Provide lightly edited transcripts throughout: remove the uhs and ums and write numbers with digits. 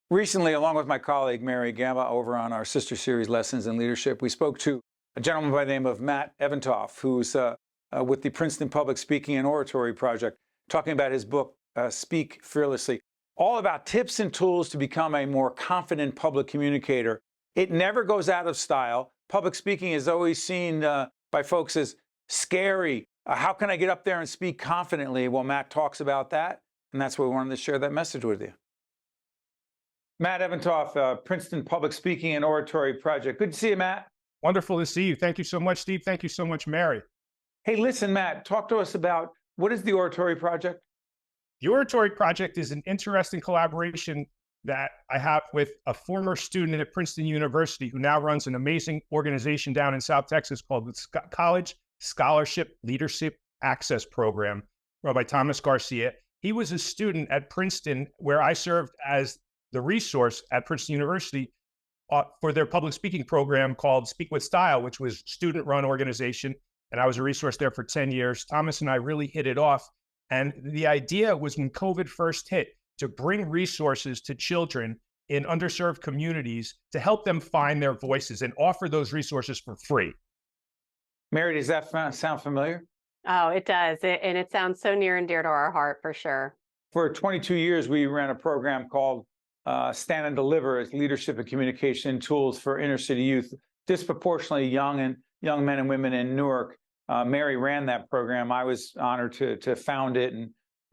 Recently, along with my colleague Mary Gamba over on our sister series, Lessons in Leadership, we spoke to a gentleman by the name of Matt Eventoff, who's with the Princeton Public Speaking and Oratory Project, talking about his book, Speak Fearlessly, all about tips and tools to become a more confident public communicator. It never goes out of style. Public speaking is always seen by folks as scary. How can I get up there and speak confidently? Well, Matt talks about that, and that's why we wanted to share that message with you. Matt Eventoff, Princeton Public Speaking and Oratory Project. Good to see you, Matt. Wonderful to see you. Thank you so much, Steve. Thank you so much, Mary. Hey, listen, Matt, talk to us about what is the Oratory Project? The Oratory Project is an interesting collaboration that I have with a former student at Princeton University who now runs an amazing organization down in South Texas called the College Scholarship Leadership Access Program, run by Thomas Garcia. He was a student at Princeton where I served as the resource at Princeton University for their public speaking program called Speak with Style, which was student-run organization. And I was a resource there for 10 years. Thomas and I really hit it off. And the idea was when COVID first hit to bring resources to children in underserved communities to help them find their voices and offer those resources for free. Mary, does that sound familiar? Oh, it does. And it sounds so near and dear to our heart, for sure. For 22 years, we ran a program called Stand and Deliver as leadership and communication tools for inner city youth, disproportionately young men and women in Newark. Mary ran that program. I was honored to found it,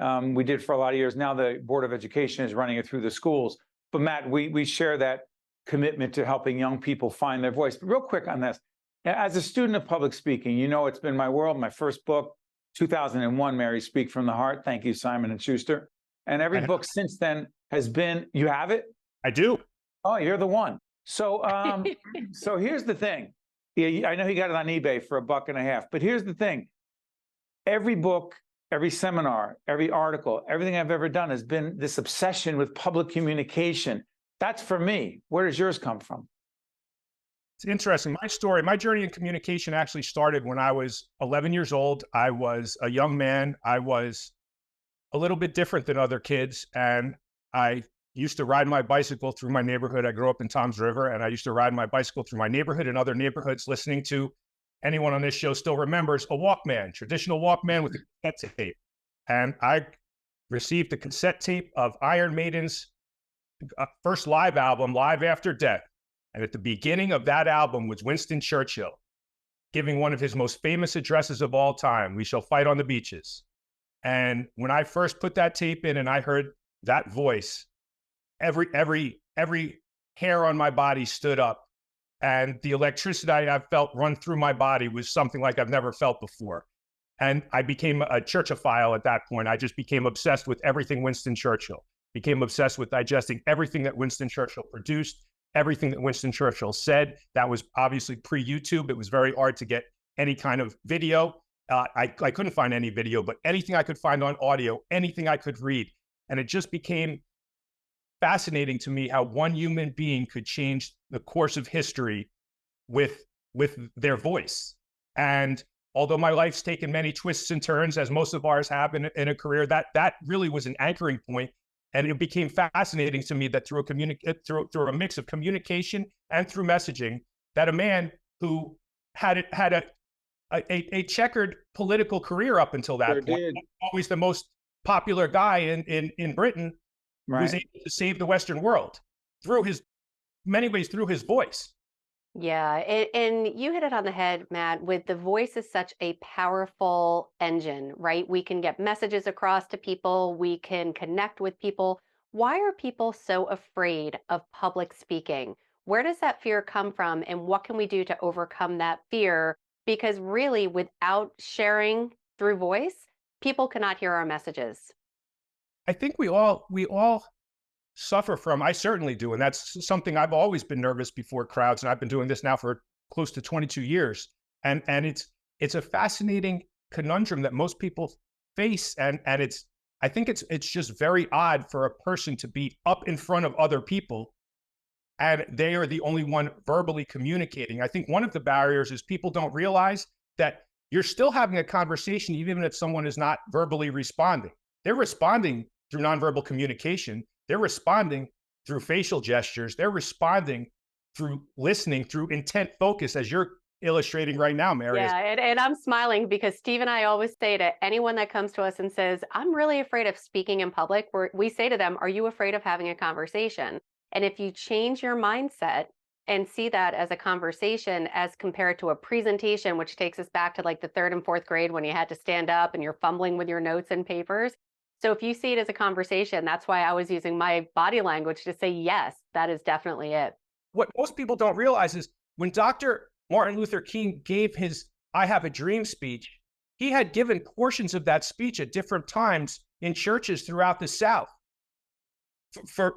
and we did for a lot of years. Now the Board of Education is running it through the schools. But Matt, we share that commitment to helping young people find their voice. But real quick on this, as a student of public speaking, you know it's been my world. My first book, 2001, Mary, Speak from the Heart. Thank you, Simon and Schuster. And every book since then has been, you have it? I do. Oh, you're the one. So, so here's the thing. Yeah, I know he got it on eBay for $1.50, but here's the thing. Every book, every seminar, every article, everything I've ever done has been this obsession with public communication. That's for me. Where does yours come from? It's interesting. My story, my journey in communication actually started when I was 11 years old. I was a young man. I was a little bit different than other kids. And I used to ride my bicycle through my neighborhood. I grew up in Toms River, and I used to ride my bicycle through my neighborhood and other neighborhoods listening to, anyone on this show still remembers, a Walkman, traditional Walkman with a cassette tape. And I received a cassette tape of Iron Maiden's first live album, Live After Death. And at the beginning of that album was Winston Churchill giving one of his most famous addresses of all time, "We shall fight on the beaches." And when I first put that tape in and I heard that voice, every hair on my body stood up, and the electricity I felt run through my body was something like I've never felt before. And I became a Churchophile at that point. I just became obsessed with everything Winston Churchill, became obsessed with digesting everything that Winston Churchill produced, everything that Winston Churchill said. That was obviously pre-YouTube. It was very hard to get any kind of video. I couldn't find any video, but anything I could find on audio, anything I could read. And it just became fascinating to me how one human being could change the course of history with their voice. And although my life's taken many twists and turns, as most of ours have in a career, that really was an anchoring point. And it became fascinating to me that through a mix of communication and through messaging, that a man who had a checkered political career up until that point, always the most popular guy in Britain, right, was able to save the Western world through many ways through his voice. Yeah, and you hit it on the head, Matt, with the voice is such a powerful engine, right? We can get messages across to people, we can connect with people. Why are people so afraid of public speaking? Where does that fear come from, and what can we do to overcome that fear? Because really, without sharing through voice, people cannot hear our messages. I think we all suffer from, I certainly do, and that's something I've always been nervous before crowds, and I've been doing this now for close to 22 years. And it's a fascinating conundrum that most people face, and I think it's just very odd for a person to be up in front of other people and they are the only one verbally communicating. I think one of the barriers is people don't realize that you're still having a conversation even if someone is not verbally responding. They're responding through nonverbal communication. They're responding through facial gestures. They're responding through listening, through intent focus, as you're illustrating right now, Mary. Yeah, and I'm smiling because Steve and I always say to anyone that comes to us and says, I'm really afraid of speaking in public, we say to them, are you afraid of having a conversation? And if you change your mindset and see that as a conversation as compared to a presentation, which takes us back to like the 3rd and 4th grade when you had to stand up and you're fumbling with your notes and papers. So if you see it as a conversation, that's why I was using my body language to say, yes, that is definitely it. What most people don't realize is when Dr. Martin Luther King gave his I Have a Dream speech, he had given portions of that speech at different times in churches throughout the South for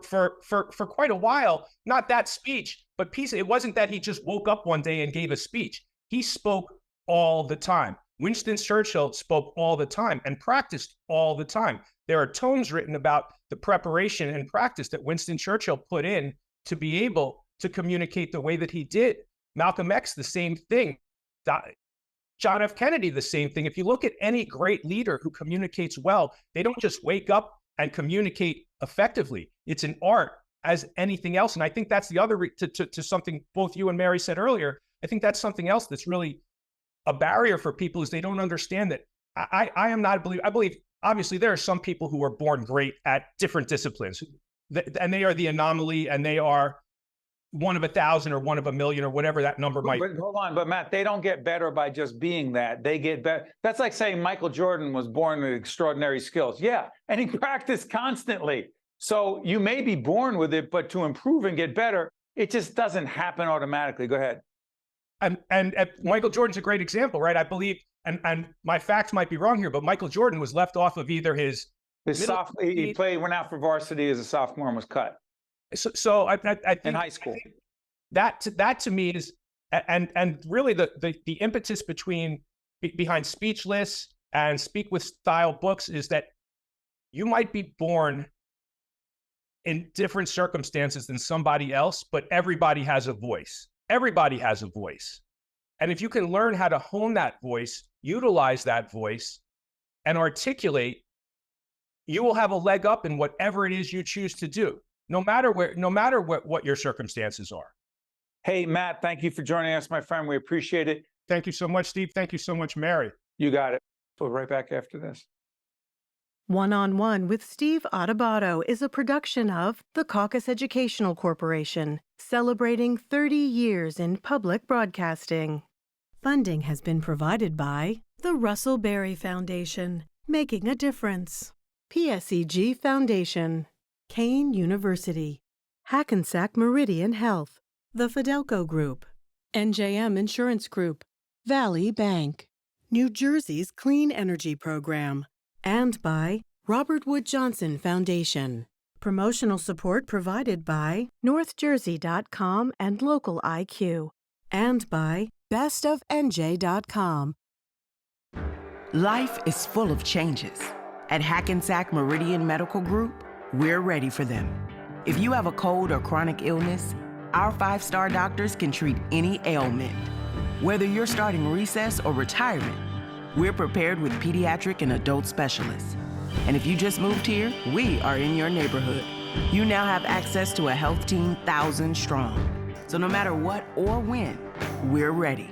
quite a while. Not that speech, but peace. It wasn't that he just woke up one day and gave a speech. He spoke all the time. Winston Churchill spoke all the time and practiced all the time. There are tomes written about the preparation and practice that Winston Churchill put in to be able to communicate the way that he did. Malcolm X, the same thing. John F. Kennedy, the same thing. If you look at any great leader who communicates well, they don't just wake up and communicate effectively. It's an art as anything else. And I think that's the other, to something both you and Mary said earlier, I think that's something else that's really a barrier for people is they don't understand that I am not a believer. I believe, obviously, there are some people who are born great at different disciplines, and they are the anomaly, and they are one of 1,000 or one of 1,000,000 or whatever that number might be. But hold on, but Matt, they don't get better by just being that. They get better. That's like saying Michael Jordan was born with extraordinary skills. Yeah, and he practiced constantly. So you may be born with it, but to improve and get better, it just doesn't happen automatically. Go ahead. And Michael Jordan's a great example, right? I believe, and my facts might be wrong here, but Michael Jordan was left off of either his he went out for varsity as a sophomore and was cut. So I think in high school. That to me is, and really the impetus behind Speechless and Speak with Style books is that you might be born in different circumstances than somebody else, but everybody has a voice. Everybody has a voice. And if you can learn how to hone that voice, utilize that voice, and articulate, you will have a leg up in whatever it is you choose to do, no matter what your circumstances are. Hey, Matt, thank you for joining us, my friend. We appreciate it. Thank you so much, Steve. Thank you so much, Mary. You got it. We'll be right back after this. One-on-One with Steve Adubato is a production of the Caucus Educational Corporation, celebrating 30 years in public broadcasting. Funding has been provided by the Russell Berry Foundation, Making a Difference, PSEG Foundation, Kane University, Hackensack Meridian Health, the Fidelco Group, NJM Insurance Group, Valley Bank, New Jersey's Clean Energy Program, and by Robert Wood Johnson Foundation. Promotional support provided by NorthJersey.com and Local IQ, and by BestOfNJ.com. Life is full of changes. At Hackensack Meridian Medical Group, we're ready for them. If you have a cold or chronic illness, our 5-star doctors can treat any ailment. Whether you're starting recess or retirement, we're prepared with pediatric and adult specialists. And if you just moved here, we are in your neighborhood. You now have access to a health team 1,000 strong. So no matter what or when, we're ready.